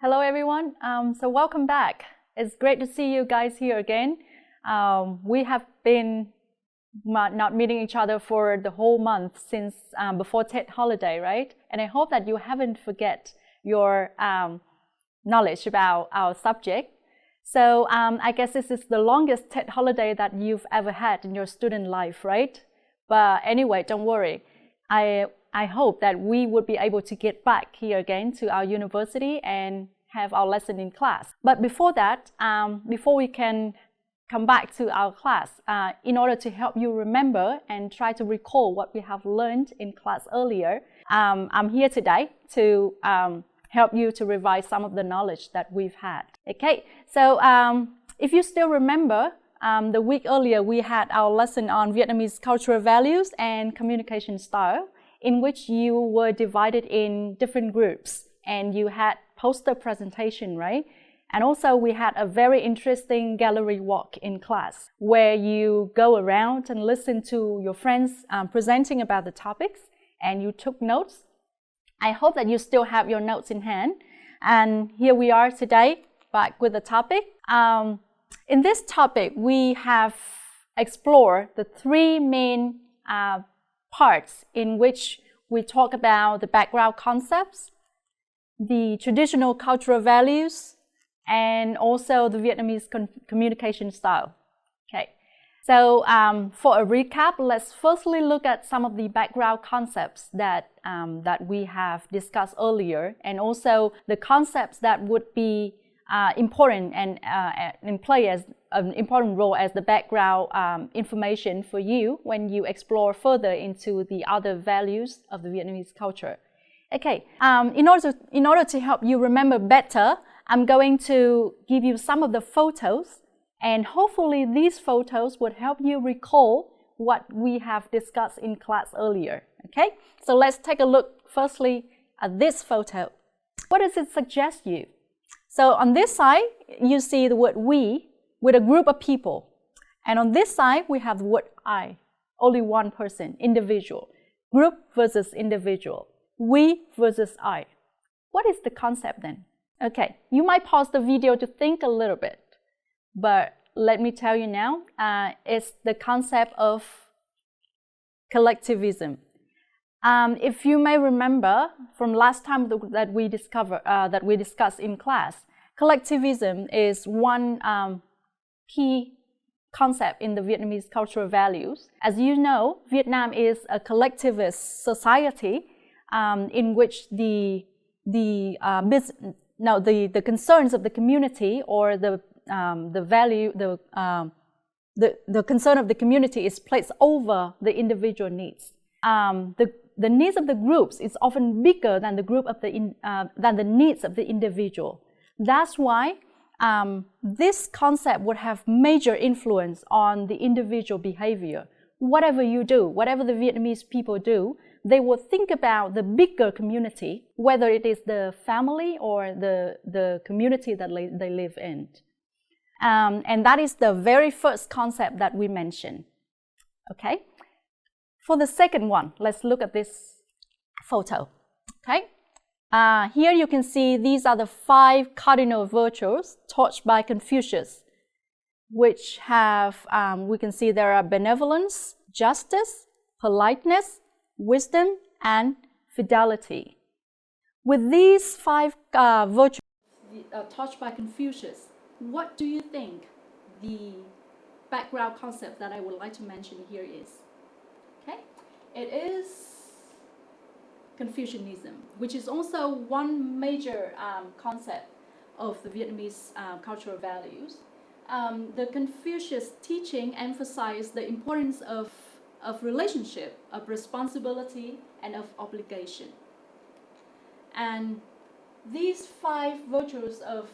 Hello everyone, so welcome back. It's great to see you guys here again. We have been not meeting each other for the whole month since before TED holiday, right? And I hope that you haven't forget your knowledge about our subject. So I guess this is the longest TED holiday that you've ever had in your student life, right? But anyway, don't worry. I hope that we would be able to get back here again to our university and have our lesson in class. But before that, before we can come back to our class, in order to help you remember and try to recall what we have learned in class earlier, I'm here today to help you to revise some of the knowledge that we've had. Okay, so if you still remember, the week earlier we had our lesson on Vietnamese cultural values and communication style, in which you were divided in different groups and you had poster presentation, right? And also we had a very interesting gallery walk in class where you go around and listen to your friends presenting about the topics and you took notes. I hope that you still have your notes in hand. And here we are today back with the topic. In this topic, we have explored the three main parts in which we talk about the background concepts, the traditional cultural values, and also the Vietnamese communication style. Okay, so for a recap, let's firstly look at some of the background concepts that we have discussed earlier, and also the concepts that would be important and play as an important role as the background information for you when you explore further into the other values of the Vietnamese culture. Okay, in order to help you remember better, I'm going to give you some of the photos, and hopefully these photos would help you recall what we have discussed in class earlier. Okay, so let's take a look firstly at this photo. What does it suggest you? So on this side, you see the word we with a group of people. And on this side, we have the word I, only one person, individual. Group versus individual. We versus I. What is the concept then? Okay, you might pause the video to think a little bit. But let me tell you now, it's the concept of collectivism. If you may remember from last time that we discussed in class, collectivism is one key concept in the Vietnamese cultural values. As you know, Vietnam is a collectivist society in which the concerns of the community or the concern of the community is placed over the individual needs. The needs of the groups is often bigger than the needs of the individual. That's why this concept would have major influence on the individual behavior. Whatever you do, whatever the Vietnamese people do, they will think about the bigger community, whether it is the family or the community that they live in. And that is the very first concept that we mentioned. Okay? For the second one, let's look at this photo. Okay? Here you can see these are the 5 cardinal virtues taught by Confucius, which have, we can see there are benevolence, justice, politeness, wisdom, and fidelity. With these 5 virtues taught by Confucius, what do you think the background concept that I would like to mention here is? Okay, it is Confucianism, which is also one major concept of the Vietnamese cultural values. The Confucius teaching emphasized the importance of relationship, of responsibility, and of obligation. And these 5 virtues of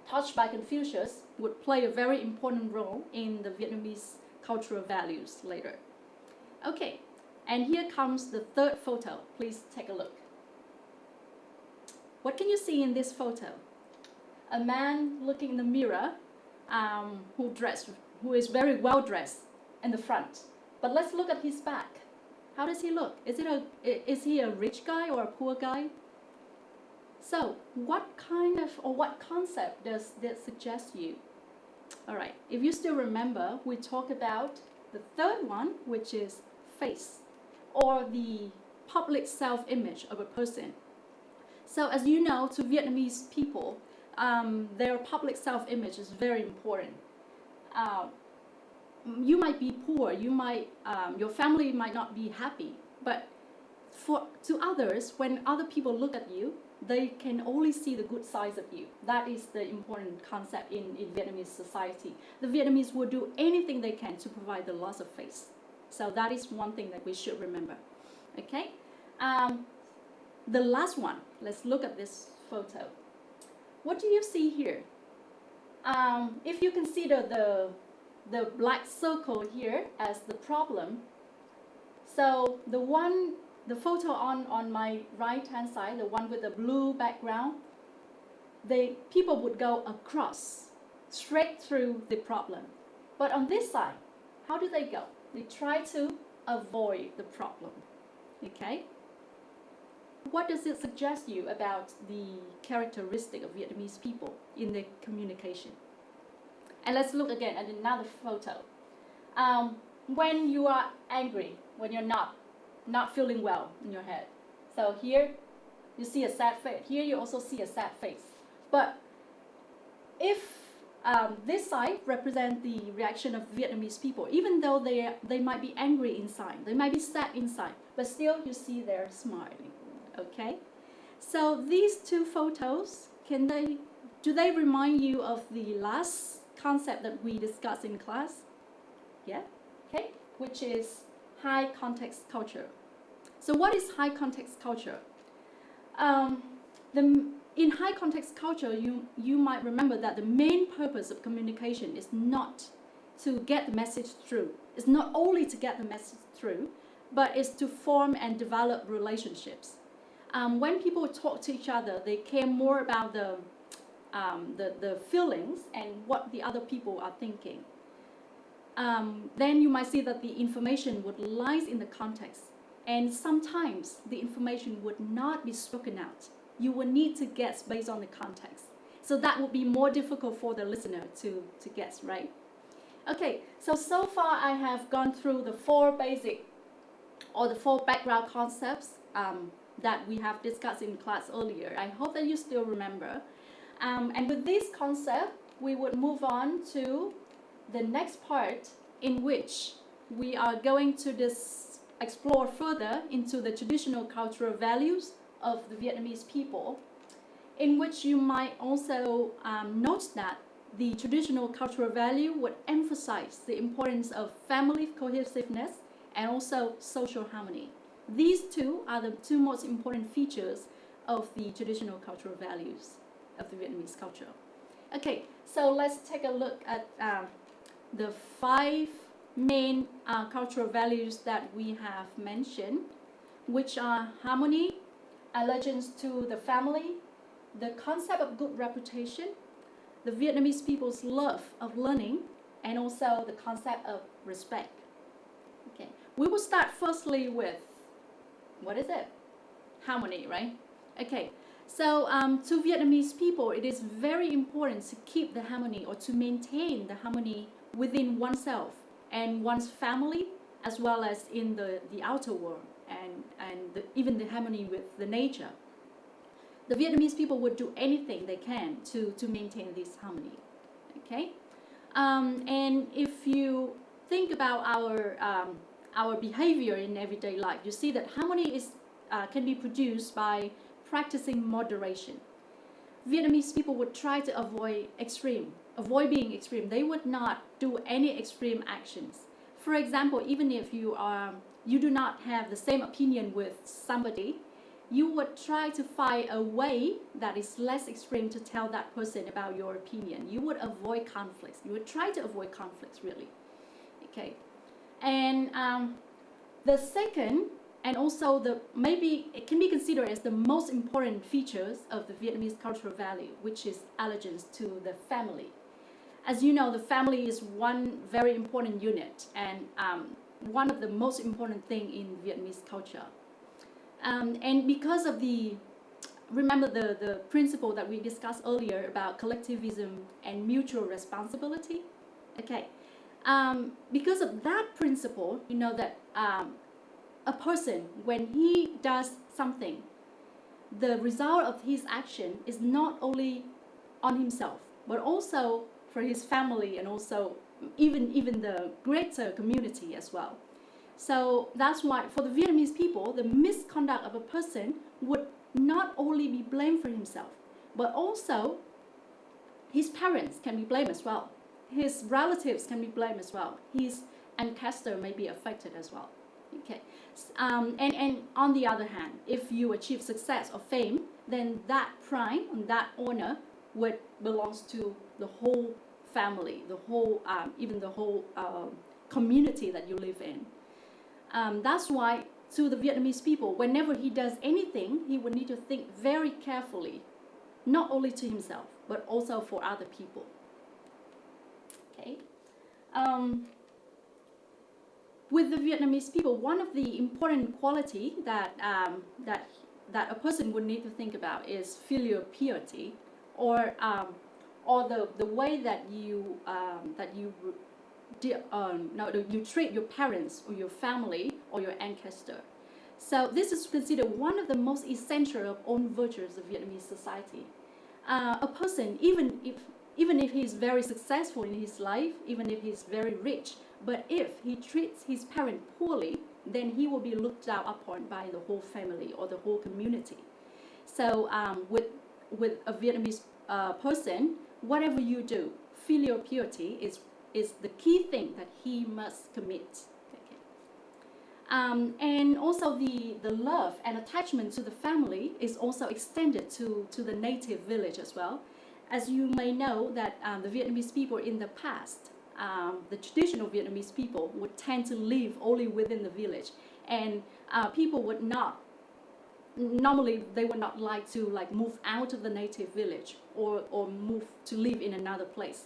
taught by Confucius would play a very important role in the Vietnamese cultural values later. Okay, and here comes the third photo. Please take a look. What can you see in this photo? A man looking in the mirror who is very well dressed in the front. But let's look at his back. How does he look? Is he a rich guy or a poor guy? So what kind of, or what concept does that suggest you? All right, if you still remember, we talked about the third one, which is face, or the public self-image of a person. So as you know, to Vietnamese people, their public self-image is very important. You might be poor, your family might not be happy, but to others, when other people look at you, they can only see the good sides of you. That is the important concept in Vietnamese society. The Vietnamese will do anything they can to provide the loss of face. So that is one thing that we should remember. Okay? The last one, let's look at this photo. What do you see here? If you consider the black circle here as the problem, so the photo on my right hand side, the one with the blue background, people would go across, straight through the problem. But on this side, how do they go? They try to avoid the problem. Okay? What does it suggest you about the characteristic of Vietnamese people in their communication? And let's look again at another photo. When you are angry, when you're not feeling well in your head. So here you see a sad face. Here you also see a sad face. But if this side represents the reaction of Vietnamese people, even though they might be angry inside, they might be sad inside, but still you see they're smiling. Okay? So these two photos, do they remind you of the last concept that we discussed in class? Yeah? Okay? Which is high context culture. So what is high context culture? In high context culture, you might remember that the main purpose of communication is not to get the message through. It's not only to get the message through, but it's to form and develop relationships. When people talk to each other, they care more about the feelings and what the other people are thinking. Then you might see that the information would lies in the context, and sometimes the information would not be spoken out. You would need to guess based on the context. So that would be more difficult for the listener to guess, right? Okay, so far I have gone through the four basic or the four background concepts that we have discussed in class earlier. I hope that you still remember. And with this concept, we would move on to the next part, in which we are going to explore further into the traditional cultural values of the Vietnamese people, in which you might also note that the traditional cultural value would emphasize the importance of family cohesiveness and also social harmony. These two are the two most important features of the traditional cultural values of the Vietnamese culture. Okay, so let's take a look at the five main cultural values that we have mentioned, which are harmony, allegiance to the family, the concept of good reputation, the Vietnamese people's love of learning, and also the concept of respect. Okay, we will start firstly with, what is it? Harmony, right? Okay, so to Vietnamese people, it is very important to keep the harmony or to maintain the harmony within oneself and one's family, as well as in the outer world, and even the harmony with the nature. The Vietnamese people would do anything they can to maintain this harmony. Okay, and if you think about our behavior in everyday life, you see that harmony can be produced by practicing moderation. Vietnamese people would try to avoid being extreme. They would not do any extreme actions. For example, even if you do not have the same opinion with somebody, you would try to find a way that is less extreme to tell that person about your opinion. You would avoid conflicts. You would try to avoid conflicts, really. Okay, and the second, and also maybe it can be considered as the most important features of the Vietnamese cultural value, which is allegiance to the family. As you know, the family is one very important unit and one of the most important thing in Vietnamese culture. And because of the remember the principle that we discussed earlier about collectivism and mutual responsibility? Okay. Because of that principle, you know that a person, when he does something, the result of his action is not only on himself, but also for his family and also even the greater community as well. So that's why for the Vietnamese people, the misconduct of a person would not only be blamed for himself, but also his parents can be blamed as well. His relatives can be blamed as well. His ancestor may be affected as well. Okay, and on the other hand, if you achieve success or fame, then that pride and that honor would belongs to the whole family, the whole even the whole community that you live in. That's why to the Vietnamese people, whenever he does anything, he would need to think very carefully, not only to himself, but also for other people. Okay. With the Vietnamese people, one of the important quality that a person would need to think about is filial piety, or the way that you treat your parents or your family or your ancestor. So this is considered one of the most essential of all virtues of Vietnamese society. A person, even if he's very successful in his life, even if he's very rich, but if he treats his parent poorly, then he will be looked down upon by the whole family or the whole community. So with a Vietnamese person, whatever you do, filial piety is the key thing that he must commit. Okay. And also the love and attachment to the family is also extended to the native village as well. As you may know that the Vietnamese people in the past, the traditional Vietnamese people would tend to live only within the village, and people would not, normally they would not like to move out of the native village or move to live in another place.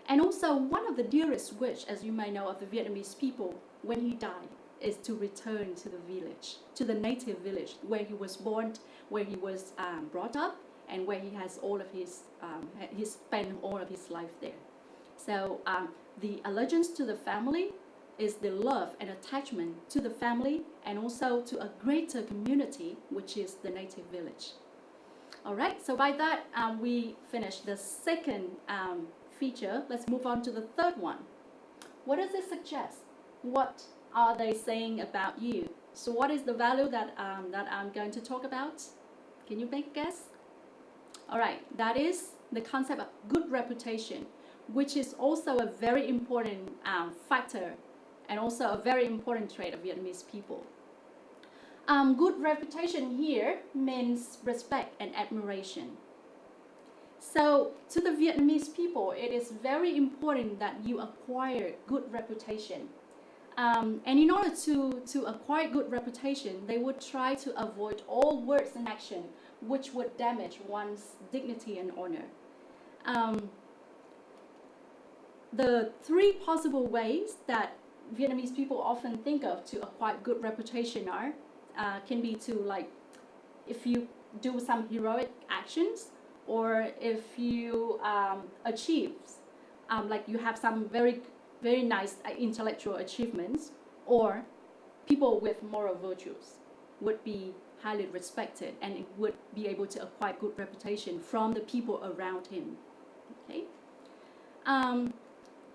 And also one of the dearest wish, as you may know, of the Vietnamese people when he died is to return to the village, to the native village where he was born, where he was brought up, and where he has all of his, he spent all of his life there. So the allegiance to the family is the love and attachment to the family and also to a greater community, which is the native village. All right, so by that, we finished the second feature. Let's move on to the third one. What does it suggest? What are they saying about you? So what is the value that I'm going to talk about? Can you make a guess? All right, that is the concept of good reputation, which is also a very important factor and also a very important trait of Vietnamese people. Good reputation here means respect and admiration. So to the Vietnamese people, it is very important that you acquire good reputation. And in order to acquire good reputation, they would try to avoid all words and action which would damage one's dignity and honor. The three possible ways that Vietnamese people often think of to acquire good reputation can be to if you do some heroic actions, or if you achieve, you have some very, very nice intellectual achievements, or people with moral virtues would be highly respected and would be able to acquire good reputation from the people around him. Okay.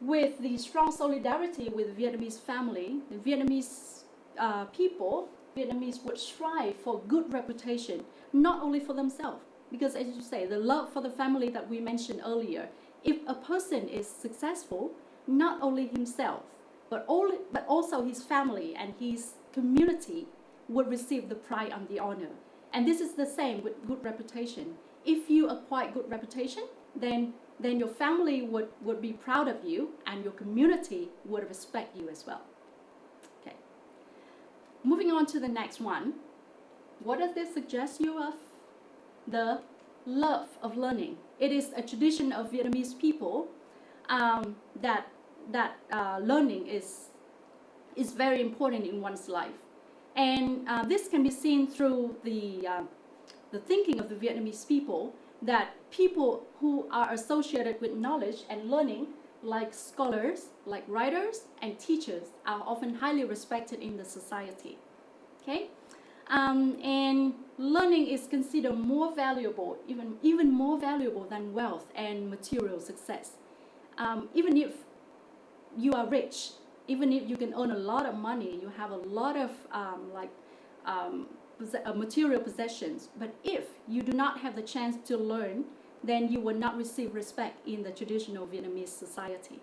With the strong solidarity with Vietnamese family, the Vietnamese Vietnamese would strive for good reputation, not only for themselves, because as you say, the love for the family that we mentioned earlier, if a person is successful, not only himself, but also his family and his community would receive the pride and the honor. And this is the same with good reputation. If you acquire good reputation, then your family would be proud of you and your community would respect you as well. Okay. Moving on to the next one. What does this suggest you of? The love of learning. It is a tradition of Vietnamese people that learning is very important in one's life. And this can be seen through the the thinking of the Vietnamese people, that people who are associated with knowledge and learning, like scholars, like writers and teachers, are often highly respected in the society. Okay, and learning is considered more valuable, even more valuable than wealth and material success. Even if you are rich, even if you can earn a lot of money, you have a lot of material possessions, but if you do not have the chance to learn, then you will not receive respect in the traditional Vietnamese society.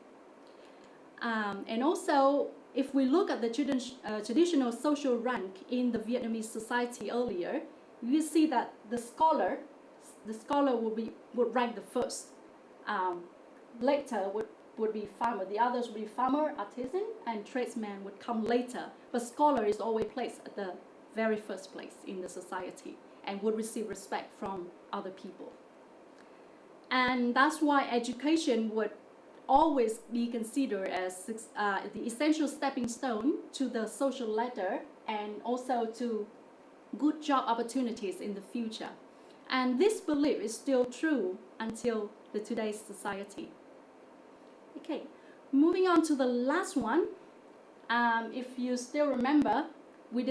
And also, if we look at the traditional social rank in the Vietnamese society earlier, you see that the scholar would rank the first. Later would be farmer. The others would be farmer, artisan, and tradesman would come later. But scholar is always placed at the very first place in the society and would receive respect from other people. And that's why education would always be considered as the essential stepping stone to the social ladder and also to good job opportunities in the future. And this belief is still true until today's society. Okay, moving on to the last one. If you still remember, we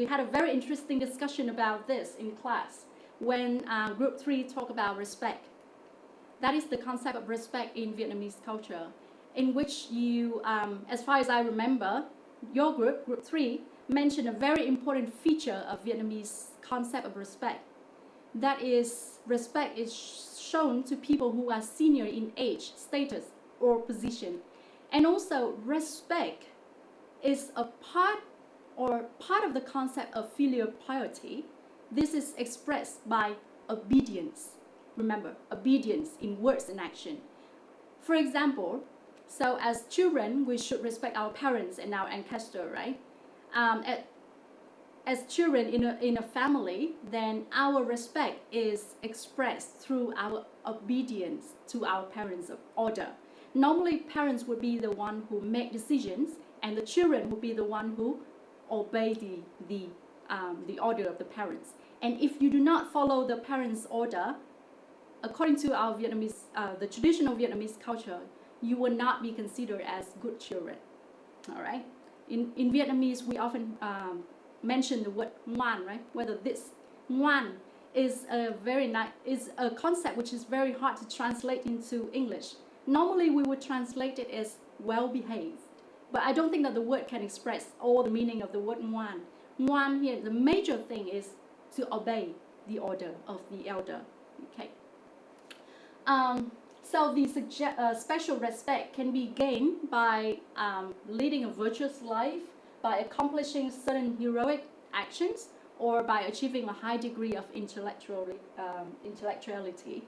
had a very interesting discussion about this in class when group 3 talked about respect. That is the concept of respect in Vietnamese culture, in which you, as far as I remember, your group 3, mentioned a very important feature of Vietnamese concept of respect. That is, respect is shown to people who are senior in age, status, or position. And also, respect is a part of the concept of filial piety. This is expressed by obedience. Remember, obedience in words and action. For example, so as children, we should respect our parents and our ancestors, right? As children in a family, then our respect is expressed through our obedience to our parents' order. Normally, parents would be the one who make decisions, and the children would be the one who obey the order of the parents. And if you do not follow the parents' order, according to our Vietnamese, the traditional Vietnamese culture, you will not be considered as good children. All right. In Vietnamese, we often mention the word ngoan, right? Whether this ngoan is a concept which is very hard to translate into English. Normally, we would translate it as well-behaved, but I don't think that the word can express all the meaning of the word ngoan. Ngoan here, the major thing is to obey the order of the elder. Okay. So the special respect can be gained by leading a virtuous life, by accomplishing certain heroic actions, or by achieving a high degree of intellectuality.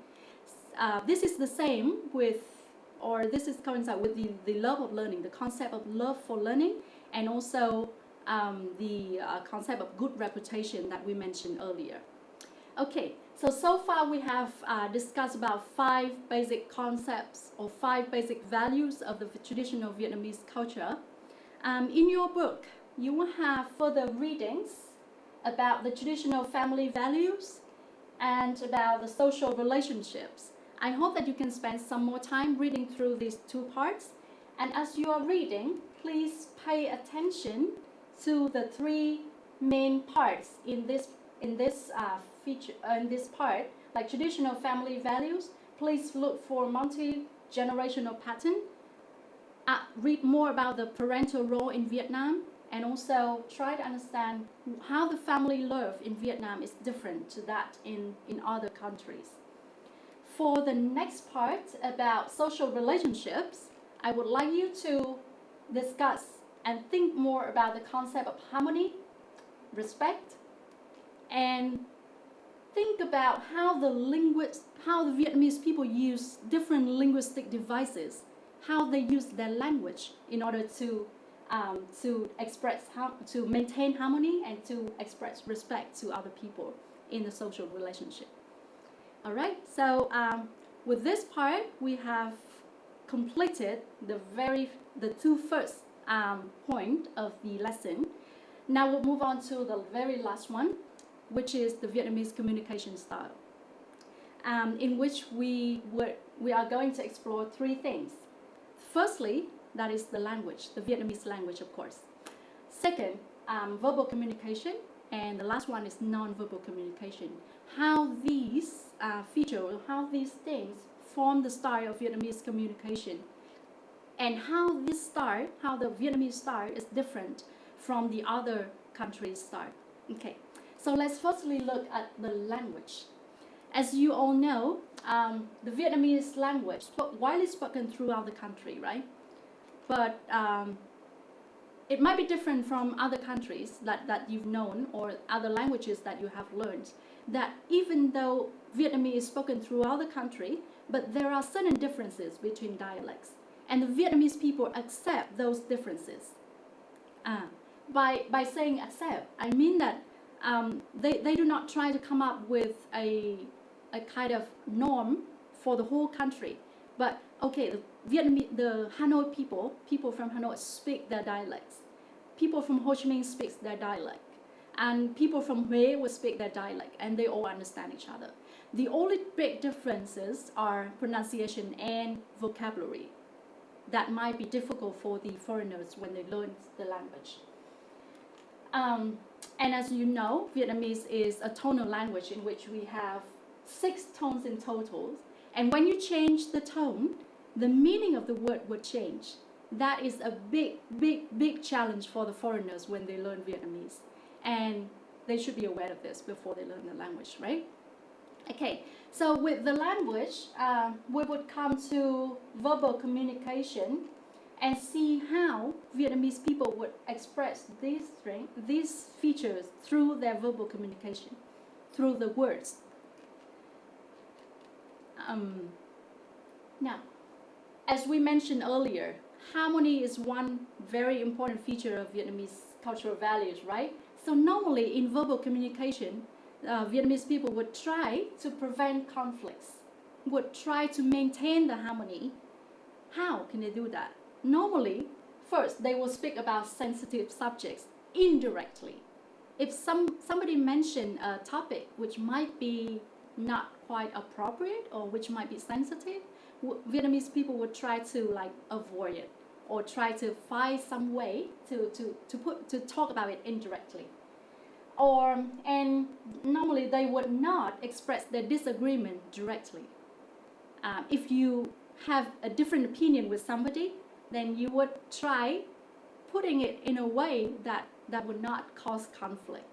This is the same with, or this is coincide with the love of learning, the concept of love for learning, and also the concept of good reputation that we mentioned earlier. Okay, so far we have discussed about 5 basic concepts or 5 basic values of the traditional Vietnamese culture. In your book, you will have further readings about the traditional family values and about the social relationships. I hope that you can spend some more time reading through these 2 parts. And as you are reading, please pay attention to the 3 main parts in this part, like traditional family values. Please look for multi-generational pattern. Read more about the parental role in Vietnam, and also try to understand how the family love in Vietnam is different to that in other countries. For the next part about social relationships, I would like you to discuss and think more about the concept of harmony, respect, and think about how the Vietnamese people use different linguistic devices, how they use their language in order to maintain harmony and to express respect to other people in the social relationship. All right, so with this part, we have completed the 2 first point of the lesson. Now we'll move on to the very last one. which is the Vietnamese communication style, in which we are going to explore three things. Firstly, that is the language, the Vietnamese language, of course. Second, verbal communication, and the last one is non-verbal communication. How these features, how these things form the style of Vietnamese communication, and how this style, how the Vietnamese style is different from the other countries' style. Okay, so let's firstly look at the language. As you all know, the Vietnamese language widely spoken throughout the country, right? But it might be different from other countries that you've known, or other languages that you have learned, that even though Vietnamese is spoken throughout the country, but there are certain differences between dialects. And the Vietnamese people accept those differences. By saying accept, I mean that they do not try to come up with a kind of norm for the whole country. But okay, the Hanoi people from Hanoi speak their dialects. People from Ho Chi Minh speak their dialect. And people from Huế will speak their dialect, and they all understand each other. The only big differences are pronunciation and vocabulary. That might be difficult for the foreigners when they learn the language. And as you know, Vietnamese is a tonal language in which we have 6 tones in total. And when you change the tone, the meaning of the word would change. That is a big challenge for the foreigners when they learn Vietnamese. And they should be aware of this before they learn the language, right? Okay, so with the language, we would come to verbal communication and see how Vietnamese people would express these features through their verbal communication, through the words. Now, as we mentioned earlier, harmony is one very important feature of Vietnamese cultural values, right? So normally in verbal communication, Vietnamese people would try to prevent conflicts, would try to maintain the harmony. How can they do that? Normally, first, they will speak about sensitive subjects indirectly. If somebody mentioned a topic which might be not quite appropriate or which might be sensitive, Vietnamese people would try to avoid it or try to find some way to talk about it indirectly. And normally they would not express their disagreement directly. If you have a different opinion with somebody, then you would try putting it in a way that would not cause conflict.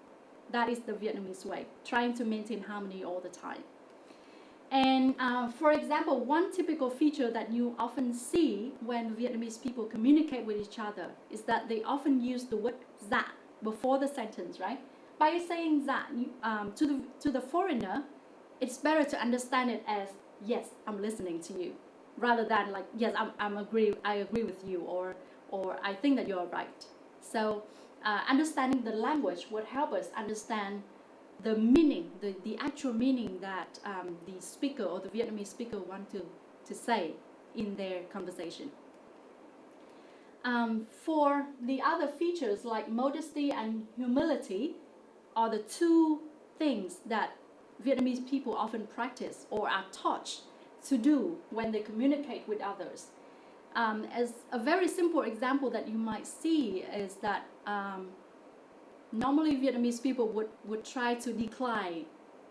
That is the Vietnamese way, trying to maintain harmony all the time. And for example, one typical feature that you often see when Vietnamese people communicate with each other is that they often use the word "dạ" before the sentence, right? By saying "dạ" to the foreigner, it's better to understand it as "yes, I'm listening to you," rather than like "yes, I agree with you," or "I think that you're right." So understanding the language would help us understand the meaning, the actual meaning that the speaker or the Vietnamese speaker want to say in their conversation. For the other features like modesty and humility are the two things that Vietnamese people often practice or are taught to do when they communicate with others. As a very simple example that you might see is that normally Vietnamese people would try to decline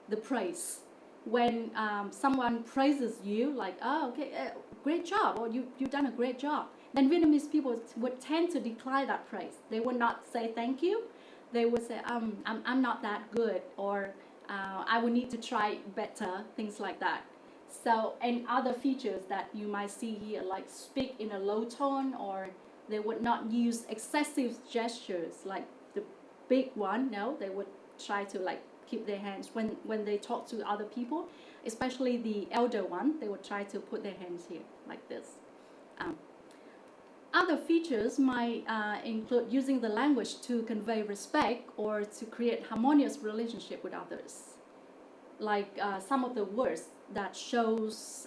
the praise. When someone praises you, like, "Oh, okay, great job," or you've done a great job, then Vietnamese people would tend to decline that praise. They would not say thank you. They would say, I'm not that good, or I would need to try better, things like that. So, and other features that you might see here, like speak in a low tone, or they would not use excessive gestures, like the big one. No, they would try to keep their hands when they talk to other people, especially the elder one. They would try to put their hands here like this. Other features might include using the language to convey respect or to create harmonious relationship with others. Like some of the words that shows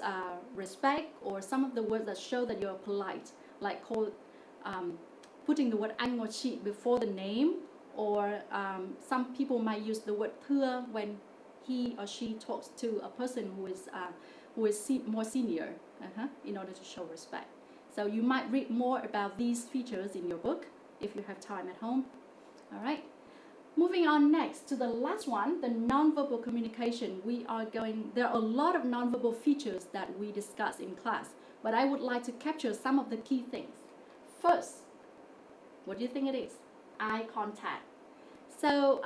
respect, or some of the words that show that you're polite, like putting the word anh or chị before the name, or some people might use the word thưa when he or she talks to a person who is more senior in order to show respect. So you might read more about these features in your book if you have time at home. All right. Moving on next to the last one, the nonverbal communication. There are a lot of nonverbal features that we discuss in class, but I would like to capture some of the key things. First, what do you think it is? Eye contact. So,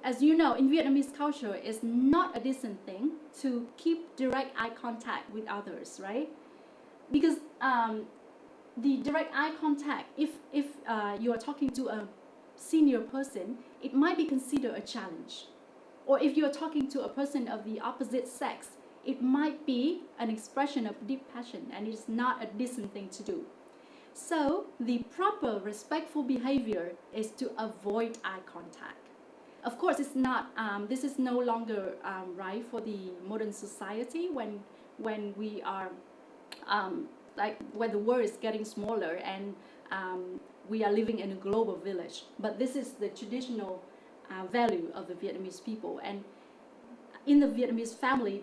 as you know, in Vietnamese culture, it's not a decent thing to keep direct eye contact with others, right? Because the direct eye contact, if you are talking to a senior person, it might be considered a challenge. Or if you are talking to a person of the opposite sex, it might be an expression of deep passion, and it's not a decent thing to do. So the proper respectful behavior is to avoid eye contact. Of course, it's not. This is no longer right for the modern society when we are when the world is getting smaller and we are living in a global village. But this is the traditional value of the Vietnamese people. And in the Vietnamese family,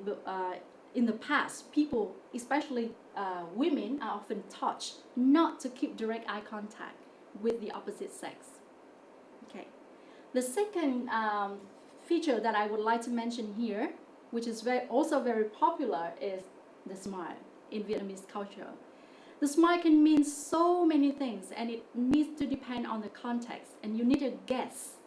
in the past, people, especially women, are often taught not to keep direct eye contact with the opposite sex. Okay. The second feature that I would like to mention here, which is also very popular, is the smile in Vietnamese culture. The smile can mean so many things, and it needs to depend on the context, and you need to guess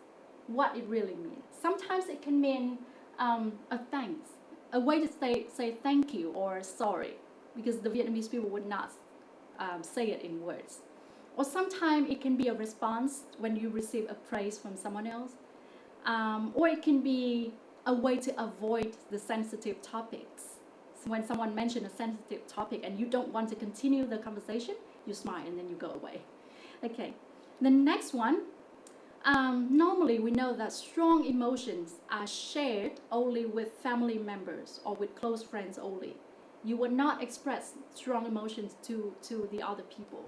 what it really means. Sometimes it can mean a thanks, a way to say thank you or sorry, because the Vietnamese people would not say it in words. Or sometimes it can be a response when you receive a praise from someone else, or it can be a way to avoid the sensitive topics. When someone mentions a sensitive topic and you don't want to continue the conversation, you smile and then you go away. Okay, the next one, normally we know that strong emotions are shared only with family members or with close friends only. You would not express strong emotions to the other people.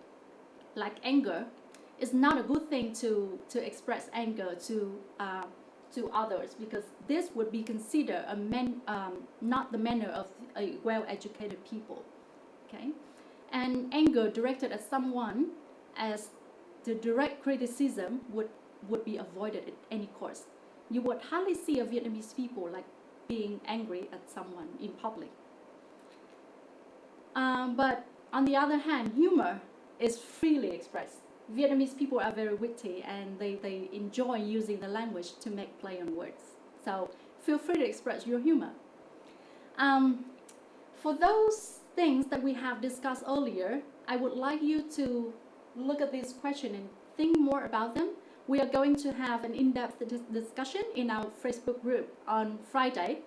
Like anger, it's not a good thing to express anger to others, because this would be considered not the manner of a well-educated people. Okay, and anger directed at someone as the direct criticism would be avoided at any cost. You would hardly see a Vietnamese people like being angry at someone in public. But on the other hand, humor is freely expressed. Vietnamese people are very witty and they enjoy using the language to make play on words. So feel free to express your humor. For those things that we have discussed earlier, I would like you to look at this question and think more about them. We are going to have an in-depth discussion in our Facebook group on Friday.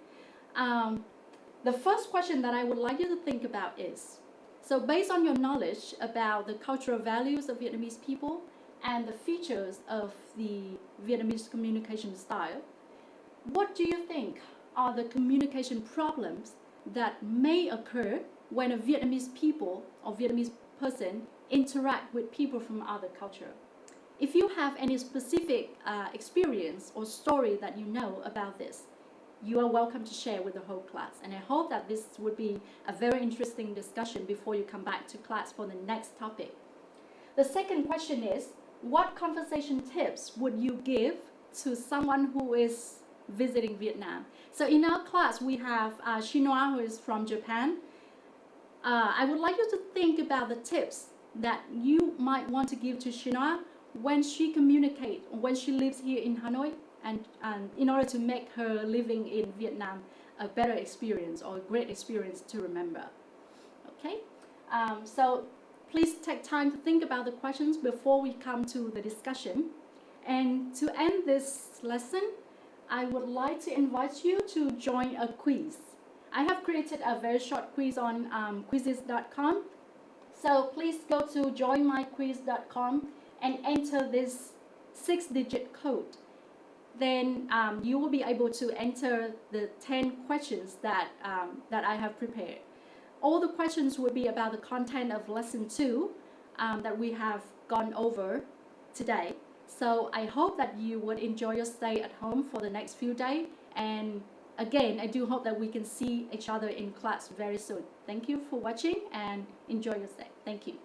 The first question that I would like you to think about is, so based on your knowledge about the cultural values of Vietnamese people and the features of the Vietnamese communication style, what do you think are the communication problems that may occur when a Vietnamese people or Vietnamese person interact with people from other culture? If you have any specific experience or story that you know about this, you are welcome to share with the whole class. And I hope that this would be a very interesting discussion before you come back to class for the next topic. The second question is, what conversation tips would you give to someone who is visiting Vietnam? So in our class, we have Chinois, who is from Japan. I would like you to think about the tips that you might want to give to Chinois when she communicates, when she lives here in Hanoi, and in order to make her living in Vietnam a better experience or a great experience to remember. Okay, so please take time to think about the questions before we come to the discussion. And to end this lesson, I would like to invite you to join a quiz. I have created a very short quiz on quizzes.com. So please go to joinmyquiz.com and enter this 6-digit code. Then you will be able to enter the 10 questions that I have prepared. All the questions will be about the content of lesson 2 that we have gone over today. So I hope that you would enjoy your stay at home for the next few days. And again, I do hope that we can see each other in class very soon. Thank you for watching and enjoy your stay. Thank you.